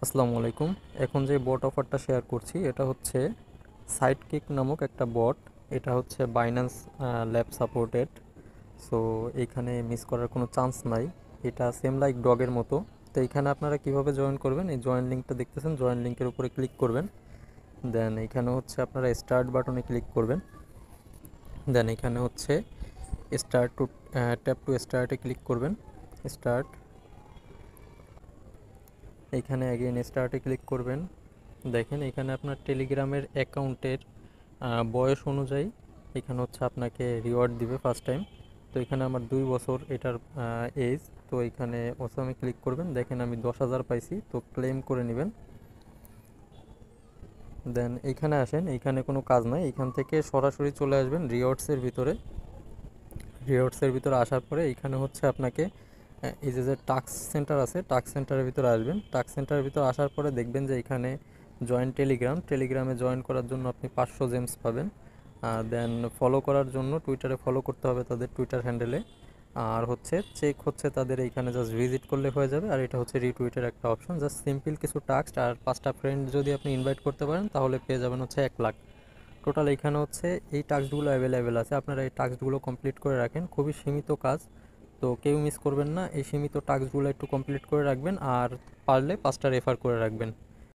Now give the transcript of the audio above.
আসসালামু আলাইকুম। এখন যে বট অফারটা শেয়ার করছি এটা হচ্ছে সাইডকিক নামক একটা বট। এটা হচ্ছে বাইন্যান্স ল্যাব সাপোর্টেড। সো এইখানে মিস করার কোনো চান্স নাই। এটা সেম লাইক ডগের মতো। তো এইখানে আপনারা কিভাবে জয়েন করবেন, এই জয়েন লিঙ্কটা দেখতেছেন, জয়েন লিঙ্কের উপরে ক্লিক করবেন। দেন এইখানে হচ্ছে আপনারা স্টার্ট বাটনে ক্লিক করবেন। দেন এখানে হচ্ছে স্টার্ট টু ট্যাপ টু স্টার্টে ক্লিক করবেন। স্টার্ট, এইখানে অ্যাগেন স্টার্টে ক্লিক করবেন। দেখেন এখানে আপনার টেলিগ্রামের অ্যাকাউন্টের বয়স অনুযায়ী এখানে হচ্ছে আপনাকে রিওয়ার্ড দিবে ফার্স্ট টাইম। তো এখানে আমার 2 বছর এটার এজ। তো এখানে ওসামে ক্লিক করবেন। দেখেন আমি 10,000 পাইছি, তো ক্লেম করে নেবেন। দেন এইখানে আসেন, এইখানে কোনো কাজ নাই, এইখান থেকে সরাসরি চলে আসবেন রিওয়ার্ডসের ভিতরে। রিওয়ার্ডসের ভিতরে আসার পরে এইখানে হচ্ছে আপনাকে এই যে যে টাস্ক সেন্টার আছে, টাস্ক সেন্টারের ভিতরে আসবেন। টাস্ক সেন্টারের ভিতরে আসার পরে দেখবেন যে এখানে জয়েন টেলিগ্রাম, টেলিগ্রামে জয়েন করার জন্য আপনি 500 জেমস পাবেন। দেন ফলো করার জন্য টুইটারে ফলো করতে হবে তাদের টুইটার হ্যান্ডেলে। আর হচ্ছে চেক হচ্ছে তাদের এইখানে জাস্ট ভিজিট করলে হয়ে যাবে। আর এটা হচ্ছে রিটুইটের একটা অপশন, জাস্ট সিম্পল কিছু টাস্ক আর 5টা ফ্রেন্ড যদি আপনি ইনভাইট করতে পারেন তাহলে পেয়ে যাবেন হচ্ছে 1 লাখ। টোটাল এখানে হচ্ছে এই টাস্কগুলো অ্যাভেলেবেল আছে, আপনারা এই টাস্কগুলো কমপ্লিট করে রাখেন। খুবই সীমিত কাজ, তো কেউ মিস করবেন না। এই সীমিত টাস্কগুলো একটু কমপ্লিট করে রাখবেন আর পারলে 5টা রেফার করে রাখবেন।